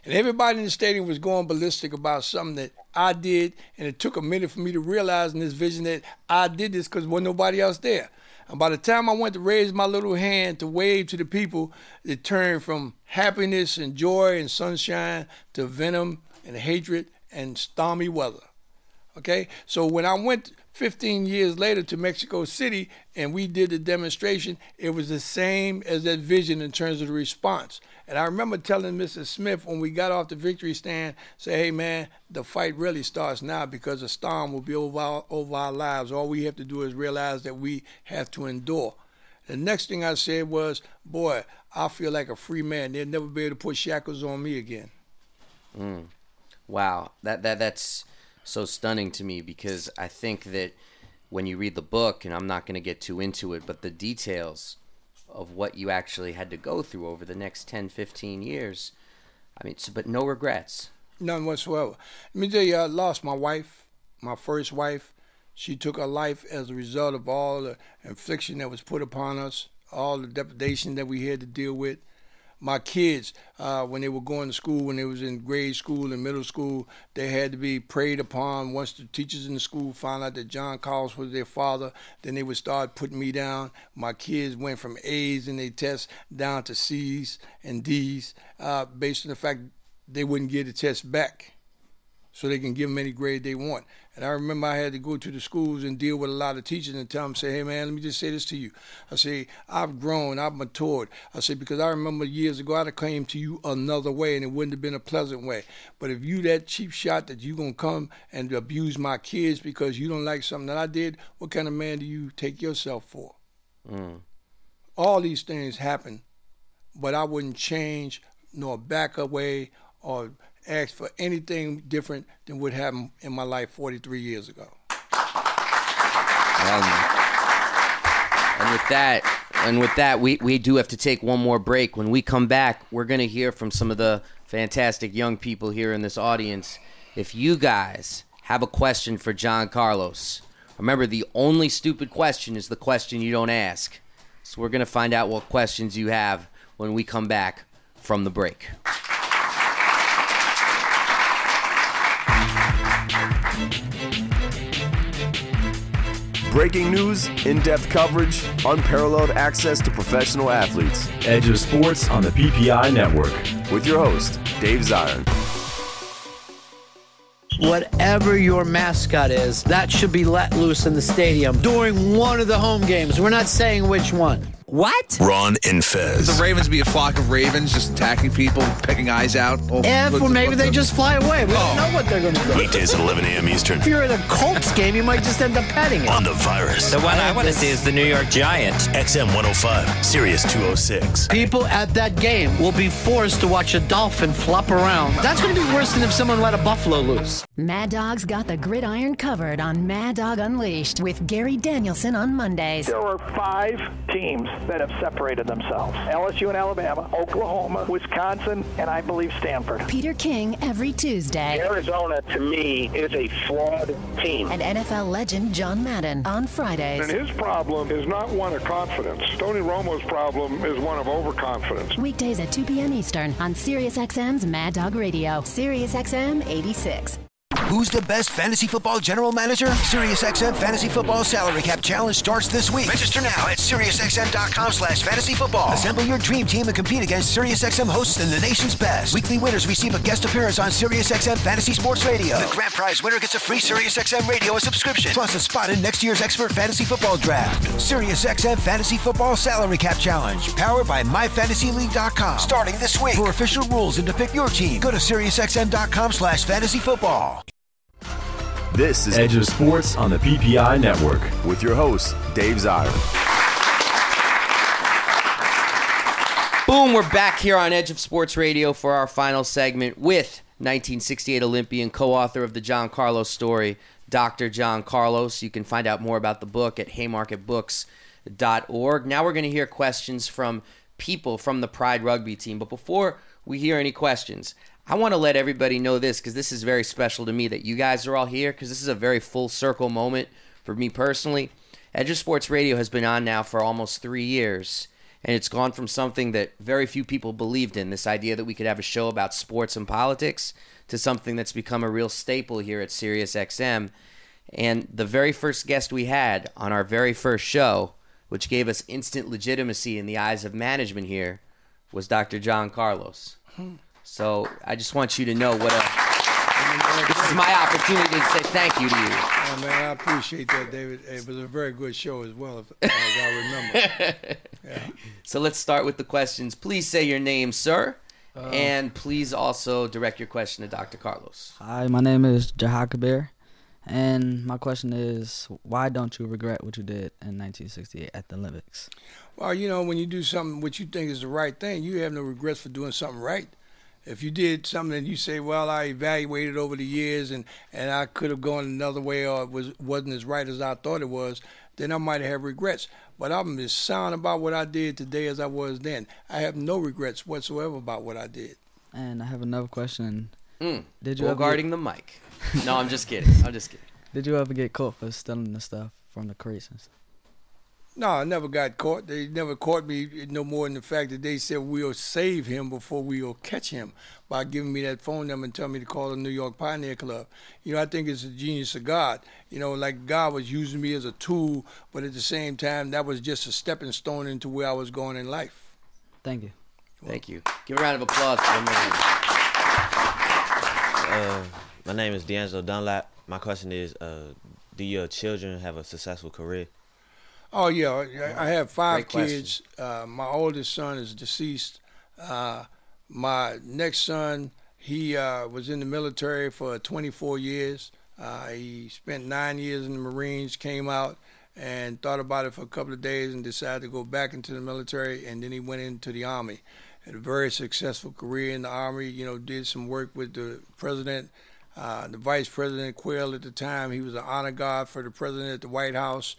And everybody in the stadium was going ballistic about something that I did. And it took a minute for me to realize in this vision that I did this because there wasn't nobody else there. And by the time I went to raise my little hand to wave to the people, it turned from happiness and joy and sunshine to venom and hatred and stormy weather. Okay? So when I went 15 years later to Mexico City and we did the demonstration, it was the same as that vision in terms of the response. And I remember telling Mrs. Smith when we got off the victory stand, say, hey, man, the fight really starts now because a storm will be over our lives. All we have to do is realize that we have to endure. The next thing I said was, boy, I feel like a free man. They'll never be able to put shackles on me again. Wow. That's so stunning to me, because I think that when you read the book, and I'm not going to get too into it, but the details of what you actually had to go through over the next 10, 15 years, I mean, but no regrets. None whatsoever. Let me tell you, I lost my wife, my first wife. She took her life as a result of all the infliction that was put upon us, all the depredation that we had to deal with. My kids, when they were going to school, when they was in grade school and middle school, they had to be preyed upon. Once the teachers in the school found out that John Carlos was their father, then they would start putting me down. My kids went from A's in their tests down to C's and D's based on the fact they wouldn't get the test back so they can give them any grade they want. And I remember I had to go to the schools and deal with a lot of teachers and tell them, say, hey, man, let me just say this to you. I say, I've grown, I've matured. I say, because I remember years ago I'd have came to you another way and it wouldn't have been a pleasant way. But if you that cheap shot that you going to come and abuse my kids because you don't like something that I did, what kind of man do you take yourself for? All these things happen, but I wouldn't change nor back away or ask for anything different than what happened in my life 43 years ago. And with that, we do have to take one more break. When we come back, we're going to hear from some of the fantastic young people here in this audience. If you guys have a question for John Carlos, remember, the only stupid question is the question you don't ask. So we're going to find out what questions you have when we come back from the break. Breaking news, in-depth coverage, unparalleled access to professional athletes. Edge of Sports on the PPI Network. With your host, Dave Zirin. Whatever your mascot is, that should be let loose in the stadium during one of the home games. We're not saying which one. What? Ron and Fez. Could the Ravens be a flock of ravens just attacking people, picking eyes out? Or maybe they just fly away. We don't know what they're going to do. Weekdays at 11 a.m. Eastern. If you're at a Colts game, you might just end up petting it. On the Virus. The one I want to see is the New York Giants. XM 105, Sirius 206. People at that game will be forced to watch a dolphin flop around. That's going to be worse than if someone let a buffalo loose. Mad Dog's got the gridiron covered on Mad Dog Unleashed with Gary Danielson on Mondays. There are 5 teams that have separated themselves. LSU and Alabama, Oklahoma, Wisconsin, and I believe Stanford. Peter King every Tuesday. Arizona, to me, is a flawed team. And NFL legend John Madden on Fridays. And his problem is not one of confidence. Tony Romo's problem is one of overconfidence. Weekdays at 2 p.m. Eastern on SiriusXM's Mad Dog Radio. SiriusXM 86. Who's the best fantasy football general manager? SiriusXM Fantasy Football Salary Cap Challenge starts this week. Register now at SiriusXM.com/fantasyfootball. Assemble your dream team and compete against SiriusXM hosts and the nation's best. Weekly winners receive a guest appearance on SiriusXM Fantasy Sports Radio. The grand prize winner gets a free SiriusXM radio subscription, plus a spot in next year's Expert Fantasy Football Draft. SiriusXM Fantasy Football Salary Cap Challenge, powered by MyFantasyLeague.com. Starting this week. For official rules and to pick your team, go to SiriusXM.com/fantasyfootball. This is Edge of Sports on the PPI Network with your host, Dave Zirin. Boom, we're back here on Edge of Sports Radio for our final segment with 1968 Olympian, co-author of the John Carlos story, Dr. John Carlos. You can find out more about the book at haymarketbooks.org. Now we're going to hear questions from people from the Pride Rugby team. But before we hear any questions, I want to let everybody know this, because this is very special to me that you guys are all here, because this is a very full circle moment for me personally. Edge of Sports Radio has been on now for almost 3 years, and it's gone from something that very few people believed in, this idea that we could have a show about sports and politics, to something that's become a real staple here at SiriusXM. And the very first guest we had on our very first show, which gave us instant legitimacy in the eyes of management here, was Dr. John Carlos. So I just want you to know what a This is my opportunity to say thank you to you. Oh, man, I appreciate that, David. It was a very good show as well, as I remember. Yeah. So let's start with the questions. Please say your name, sir, and please also direct your question to Dr. Carlos. Hi, my name is Jahad Kabir, and my question is, why don't you regret what you did in 1968 at the Olympics? Well, you know, when you do something what you think is the right thing, you have no regrets for doing something right. If you did something and you say, well, I evaluated over the years and I could have gone another way or it wasn't as right as I thought it was, then I might have regrets. But I'm as sound about what I did today as I was then. I have no regrets whatsoever about what I did. And I have another question. Did you guarding the mic? No, I'm just kidding. Did you ever get caught for stealing the stuff from the crates and stuff? No, I never got caught. They never caught me no more than the fact that they said we'll save him before we'll catch him by giving me that phone number and telling me to call the New York Pioneer Club. You know, I think it's a genius of God. You know, like God was using me as a tool, but at the same time, that was just a stepping stone into where I was going in life. Thank you. Thank you. Give a round of applause for the man. My name is D'Angelo Dunlap. My question is, do your children have a successful career? Oh, yeah. I have 5 kids. My oldest son is deceased. My next son, he was in the military for 24 years. He spent 9 years in the Marines, came out and thought about it for a couple of days and decided to go back into the military, and then he went into the Army. Had a very successful career in the Army, you know, did some work with the president, the vice president, Quayle at the time. He was an honor guard for the president at the White House.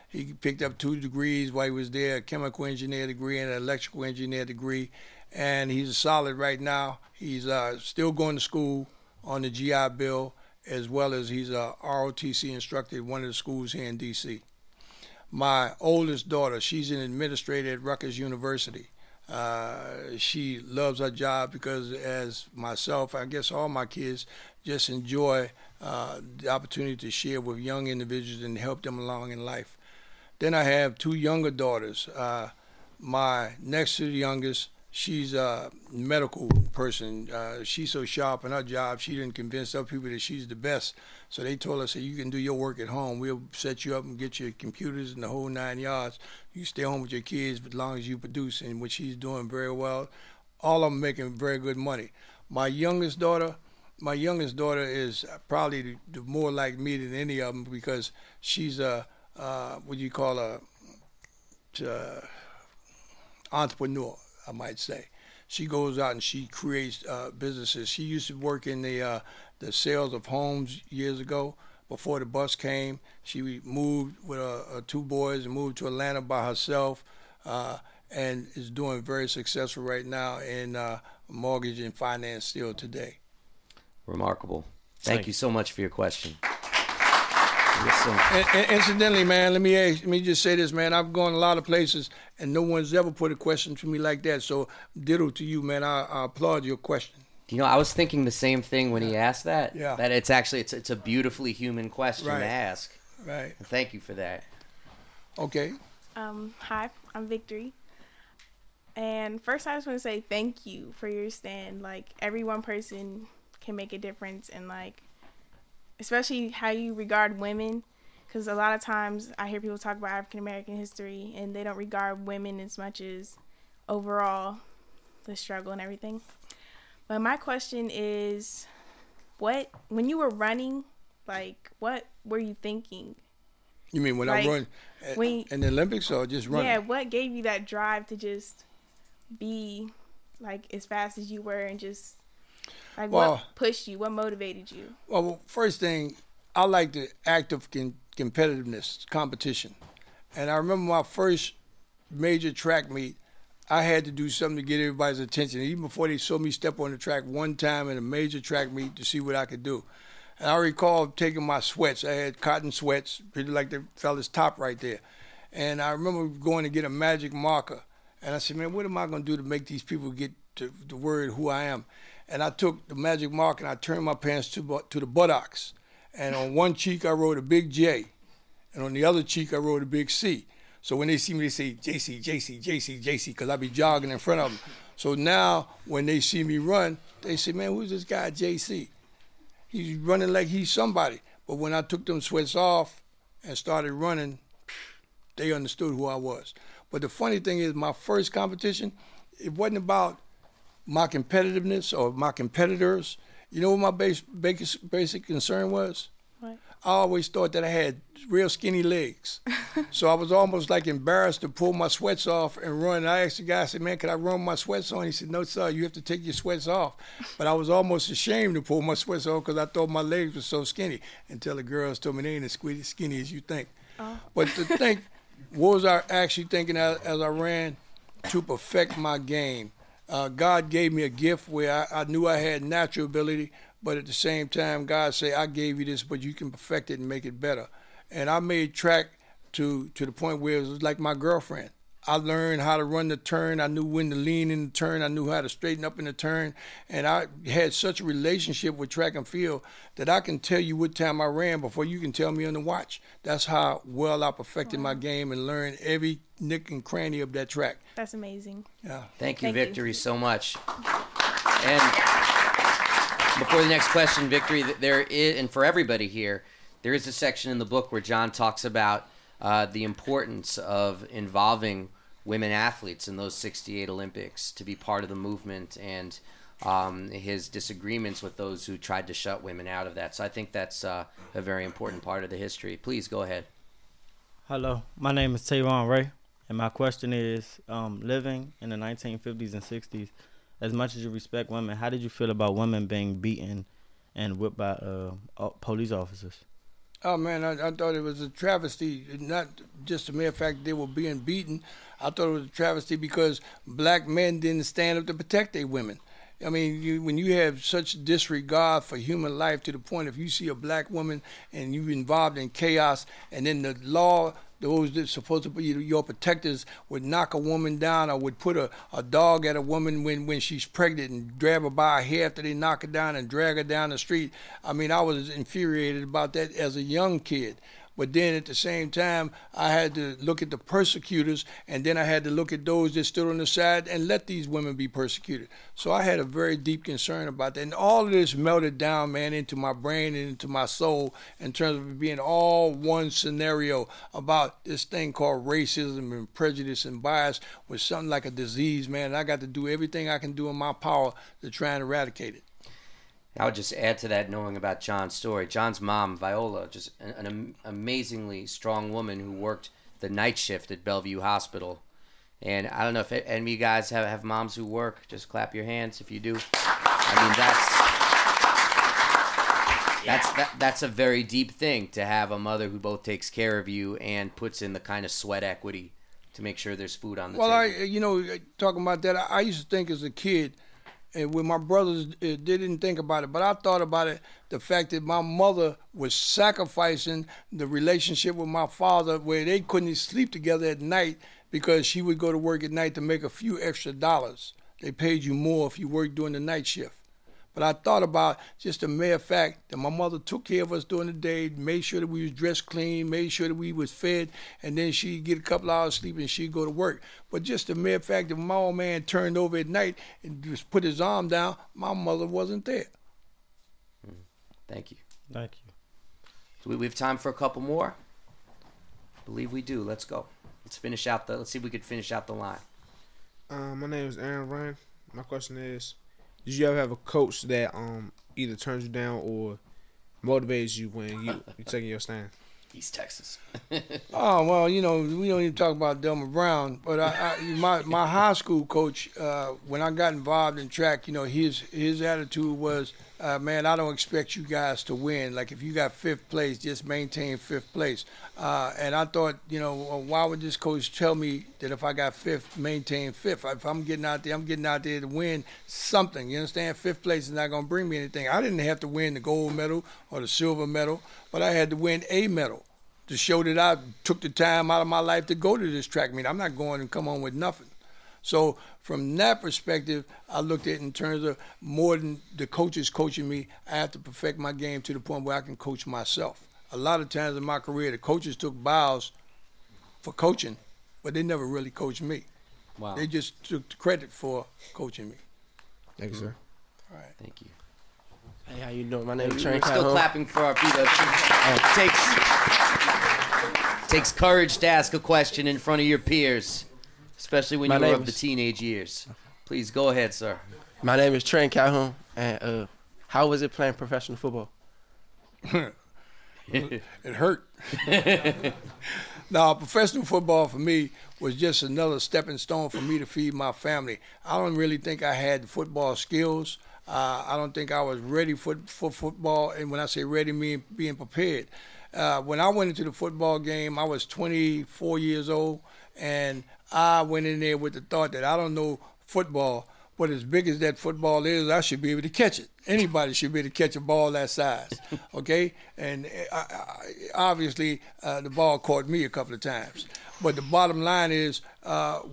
He picked up 2 degrees while he was there, a chemical engineer degree and an electrical engineer degree. And he's solid right now. He's still going to school on the GI Bill, as well as he's a ROTC instructor at one of the schools here in D.C. My oldest daughter, she's an administrator at Rutgers University. She loves her job because, as myself, I guess all my kids just enjoy the opportunity to share with young individuals and help them along in life. Then I have 2 younger daughters. My next to the youngest, she's a medical person. She's so sharp in her job, she didn't convince other people that she's the best. So they told us, you can do your work at home. We'll set you up and get your computers and the whole 9 yards. You stay home with your kids as long as you produce, and what she's doing very well. All of them making very good money. My youngest daughter is probably the more like me than any of them because she's a what you call a entrepreneur, I might say. She goes out and she creates businesses. She used to work in the sales of homes years ago before the bus came. She moved with 2 boys and moved to Atlanta by herself and is doing very successful right now in mortgage and finance still today. Remarkable. Thank you so much for your question. And incidentally, man, let me just say this, man. I've gone a lot of places, and no one's ever put a question to me like that. So, ditto to you, man. I applaud your question. You know, I was thinking the same thing when he asked that. Yeah. That it's actually it's a beautifully human question to ask. Right. And thank you for that. Okay. Hi, I'm Victory. And first, I just want to say thank you for your stand. Like, every one person can make a difference, and especially how you regard women, because a lot of times I hear people talk about African American history and they don't regard women as much as overall the struggle and everything. But my question is, when you were running, what were you thinking? You mean when I run in the Olympics or just running? Yeah, what gave you that drive to just be as fast as you were and just what pushed you? What motivated you? Well, first thing, I like the act of competitiveness, competition. And I remember my first major track meet, I had to do something to get everybody's attention. Even before they saw me step on the track one time in a major track meet to see what I could do. And I recall taking my sweats. I had cotton sweats, pretty like the fella's top right there. And I remember going to get a magic marker. And I said, man, what am I going to do to make these people get to the word who I am? And I took the magic marker and I turned my pants to the buttocks. And on one cheek I wrote a big J. And on the other cheek I wrote a big C. So when they see me, they say, JC, JC, JC, JC, because I be jogging in front of them. So now when they see me run, they say, man, who's this guy, JC? he's running like he's somebody. But when I took them sweats off and started running, they understood who I was. But the funny thing is, my first competition, it wasn't about my competitiveness or my competitors. You know what my basic concern was? What? I always thought that I had real skinny legs. So I was almost like embarrassed to pull my sweats off and run. I asked the guy, I said, man, could I run my sweats on? He said, no, sir, you have to take your sweats off. But I was almost ashamed to pull my sweats off because I thought my legs were so skinny until the girls told me they ain't as skinny as you think. Oh. But to think, what was I actually thinking as I ran? To perfect my game. God gave me a gift where I knew I had natural ability, but at the same time, God said, I gave you this, but you can perfect it and make it better. And I made track to the point where it was like my girlfriend. I learned how to run the turn. I knew when to lean in the turn. I knew how to straighten up in the turn. And I had such a relationship with track and field that I can tell you what time I ran before you can tell me on the watch. That's how well I perfected my game and learned every nick and cranny of that track. That's amazing. Yeah. Thank you, Victory, so much. And before the next question, Victory, there is, and for everybody here, there is a section in the book where John talks about the importance of involving women athletes in those 68 Olympics to be part of the movement, and his disagreements with those who tried to shut women out of that. So I think that's a very important part of the history. Please go ahead. Hello, my name is Tayron Ray, and my question is, living in the 1950s and 60s, as much as you respect women, how did you feel about women being beaten and whipped by police officers? Oh, man, I thought it was a travesty. Not just a mere fact they were being beaten. I thought it was a travesty because black men didn't stand up to protect their women. I mean, when you have such disregard for human life to the point if you see a black woman and you're involved in chaos and then the law, those that supposed to be your protectors would knock a woman down or would put a dog at a woman when she's pregnant and grab her by her hair after they knock her down and drag her down the street. I mean, I was infuriated about that as a young kid. But then at the same time, I had to look at the persecutors, and then I had to look at those that stood on the side and let these women be persecuted. So I had a very deep concern about that. And all of this melted down, man, into my brain and into my soul in terms of it being all one scenario about this thing called racism and prejudice and bias was something like a disease, man. And I got to do everything I can do in my power to try and eradicate it. I would just add to that, knowing about John's story. John's mom, Viola, just an amazingly strong woman who worked the night shift at Bellevue Hospital. And I don't know if any of you guys have moms who work. Just clap your hands if you do. I mean, that's a very deep thing to have a mother who both takes care of you and puts in the kind of sweat equity to make sure there's food on the table. Well, talking about that, I used to think as a kid, and when my brothers they didn't think about it, but I thought about it, the fact that my mother was sacrificing the relationship with my father where they couldn't sleep together at night because she would go to work at night to make a few extra dollars. They paid you more if you worked during the night shift. But I thought about just the mere fact that my mother took care of us during the day, made sure that we was dressed clean, made sure that we was fed, and then she'd get a couple hours sleep and she'd go to work. But just the mere fact that my old man turned over at night and just put his arm down, my mother wasn't there. Thank you. Thank you. Do we have time for a couple more? I believe we do. Let's go. Let's see if we could finish out the line. My name is Aaron Ryan. My question is, did you ever have a coach that either turns you down or motivates you when you're taking your stand? East Texas. Oh, well, we don't even talk about Delma Brown, but my high school coach, when I got involved in track, his attitude was, man, I don't expect you guys to win. Like, if you got fifth place, just maintain fifth place. And I thought, why would this coach tell me that if I got fifth, maintain fifth? If I'm getting out there to win something. You understand? Fifth place is not going to bring me anything. I didn't have to win the gold medal or the silver medal, but I had to win a medal to show that I took the time out of my life to go to this track meet. I'm not going and come home with nothing. So from that perspective, I looked at it in terms of more than the coaches coaching me, I have to perfect my game to the point where I can coach myself. A lot of times in my career, the coaches took bows for coaching, but they never really coached me. Wow. They just took the credit for coaching me. Thank you, sir. All right. Thank you. Hey, how you doing? My name is Trent We're Calhoun. still clapping for our PW. Takes courage to ask a question in front of your peers, especially when you're of the teenage years. Please go ahead, sir. My name is Trent Calhoun, and how was it playing professional football? It hurt. Now, professional football for me was just another stepping stone for me to feed my family. I don't really think I had football skills. I don't think I was ready for football, and when I say ready, I mean being prepared. When I went into the football game, I was 24 years old, and I went in there with the thought that I don't know football, but as big as that football is, I should be able to catch it. Anybody should be able to catch a ball that size, okay? And obviously, the ball caught me a couple of times. But the bottom line is,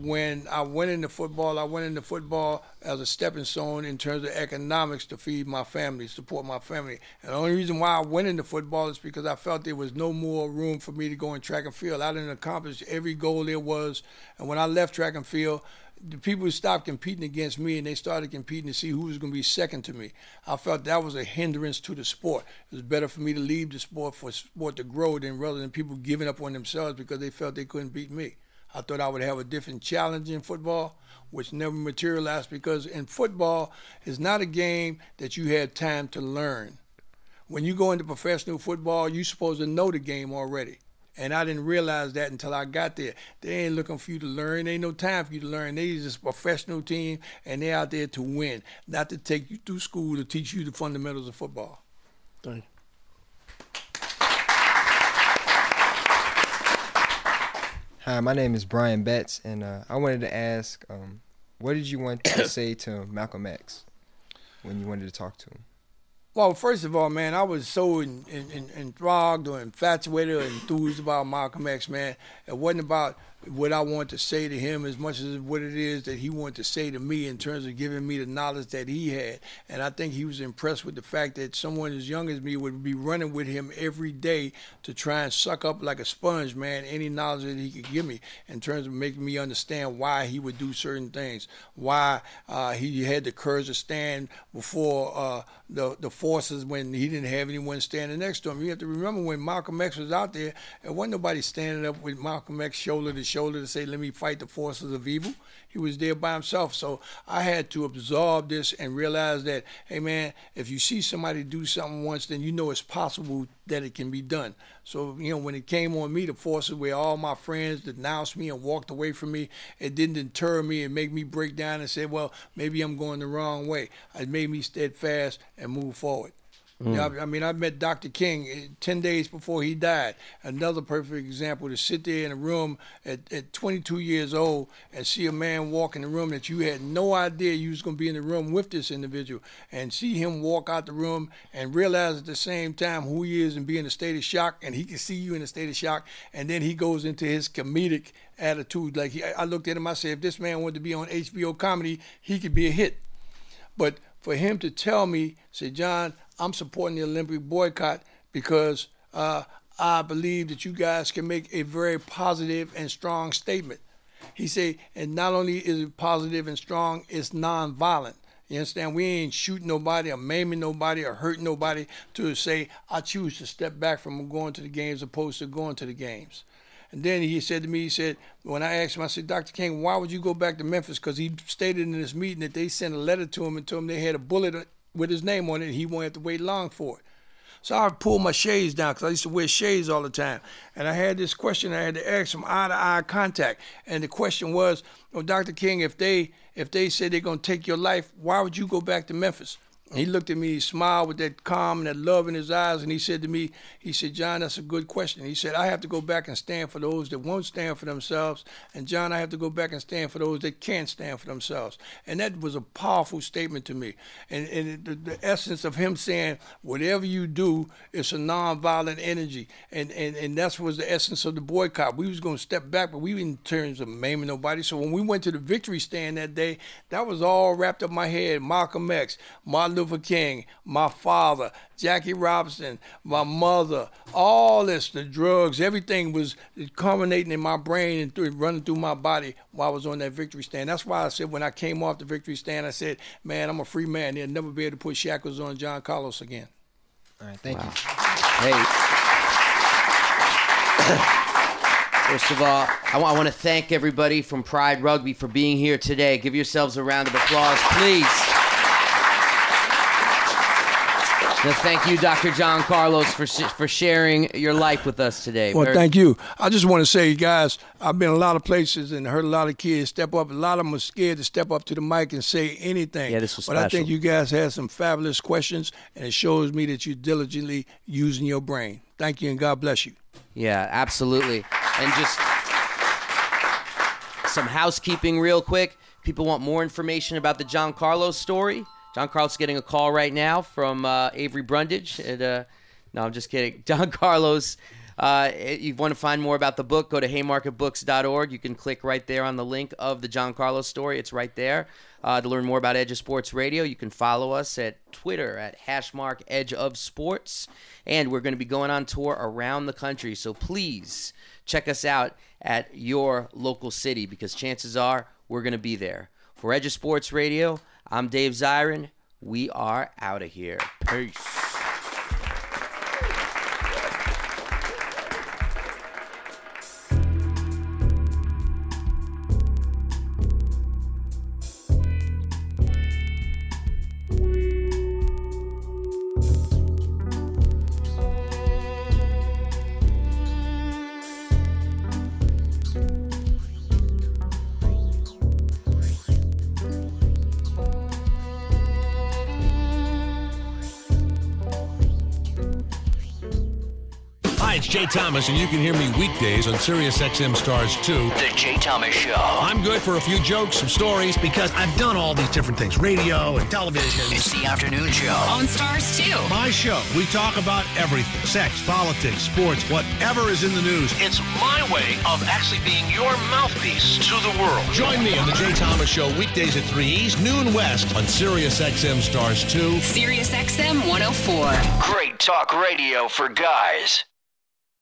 when I went into football as a stepping stone in terms of economics to feed my family, support my family. And the only reason why I went into football is because I felt there was no more room for me to go in track and field. I didn't accomplish every goal there was. And when I left track and field, the people stopped competing against me and they started competing to see who was going to be second to me. I felt that was a hindrance to the sport. It was better for me to leave the sport for sport to grow rather than people giving up on themselves because they felt they couldn't beat me. I thought I would have a different challenge in football, which never materialized because in football, it's not a game that you had time to learn. When you go into professional football, you're supposed to know the game already. And I didn't realize that until I got there. They ain't looking for you to learn. There ain't no time for you to learn. They just a professional team, and they're out there to win, not to take you through school to teach you the fundamentals of football. Thank you. Hi, my name is Brian Betts, and I wanted to ask, what did you want to say to Malcolm X when you wanted to talk to him? Well, first of all, man, I was so enthralled or infatuated or enthused about Malcolm X, man. It wasn't about what I wanted to say to him as much as what it is that he wanted to say to me in terms of giving me the knowledge that he had. And I think he was impressed with the fact that someone as young as me would be running with him every day to try and suck up like a sponge, man, any knowledge that he could give me in terms of making me understand why he would do certain things, why he had the courage to stand before the forces when he didn't have anyone standing next to him. You have to remember when Malcolm X was out there, there wasn't nobody standing up with Malcolm X shoulder to shoulder to say, let me fight the forces of evil. He was there by himself. So I had to absorb this and realize that, hey, man, if you see somebody do something once, then you know it's possible that it can be done. So, you know, when it came on me, the forces where all my friends denounced me and walked away from me, it didn't deter me and make me break down and say, well, maybe I'm going the wrong way. It made me steadfast and move forward. Yeah, I mean, I met Dr. King 10 days before he died. Another perfect example to sit there in a room at 22 years old and see a man walk in the room that you had no idea you was going to be in the room with this individual, and see him walk out the room and realize at the same time who he is and be in a state of shock, and he can see you in a state of shock, and then he goes into his comedic attitude. Like I looked at him, I said, if this man wanted to be on HBO comedy, he could be a hit. But for him to tell me, say, John, I'm supporting the Olympic boycott because I believe that you guys can make a very positive and strong statement. He said, and not only is it positive and strong, it's nonviolent. You understand? We ain't shooting nobody or maiming nobody or hurting nobody to say, I choose to step back from going to the games opposed to going to the games. And then he said to me, he said, when I asked him, I said, Dr. King, why would you go back to Memphis? Because he stated in this meeting that they sent a letter to him and told him they had a bullet with his name on it and he won't have to wait long for it. So I pulled my shades down because I used to wear shades all the time. And I had this question I had to ask him, eye-to-eye contact. And the question was, well, Dr. King, if they say they're going to take your life, why would you go back to Memphis? And he looked at me, he smiled with that calm and that love in his eyes, and he said to me, he said, John, that's a good question. He said, I have to go back and stand for those that won't stand for themselves, and John, I have to go back and stand for those that can't stand for themselves. And that was a powerful statement to me. And the essence of him saying, whatever you do, it's a nonviolent energy. And that was the essence of the boycott. We was going to step back, but we in terms of maiming nobody. So when we went to the victory stand that day, that was all wrapped up in my head. Malcolm X, Martin Luther King, my father, Jackie Robinson, my mother, all this, the drugs, everything was culminating in my brain and running through my body while I was on that victory stand. That's why I said when I came off the victory stand, I said, man, I'm a free man. They'll never be able to put shackles on John Carlos again. All right, thank you. Hey. First of all, I want to thank everybody from Pride Rugby for being here today. Give yourselves a round of applause, please. And thank you, Dr. John Carlos, for sharing your life with us today. Well, thank you. I just want to say, guys, I've been a lot of places and heard a lot of kids step up. A lot of them are scared to step up to the mic and say anything. Yeah, this was But special. I think you guys had some fabulous questions, and it shows me that you're diligently using your brain. Thank you, and God bless you. Yeah, absolutely. And just some housekeeping real quick. People want more information about the John Carlos story. John Carlos is getting a call right now from Avery Brundage. No, I'm just kidding. John Carlos, you want to find more about the book, go to haymarketbooks.org. You can click right there on the link of the John Carlos story. It's right there. To learn more about Edge of Sports Radio, you can follow us at Twitter at #EdgeOfSports. And we're going to be going on tour around the country. So please check us out at your local city because chances are we're going to be there. For Edge of Sports Radio, I'm Dave Zirin. We are out of here. Peace. Hi, it's Jay Thomas, and you can hear me weekdays on Sirius XM Stars 2. The Jay Thomas Show. I'm good for a few jokes, some stories, because I've done all these different things, radio and television. It's the afternoon show. On Stars 2. My show. We talk about everything. Sex, politics, sports, whatever is in the news. It's my way of actually being your mouthpiece to the world. Join me on the Jay Thomas Show weekdays at 3 East, noon West on Sirius XM Stars 2. Sirius XM 104. Great talk radio for guys.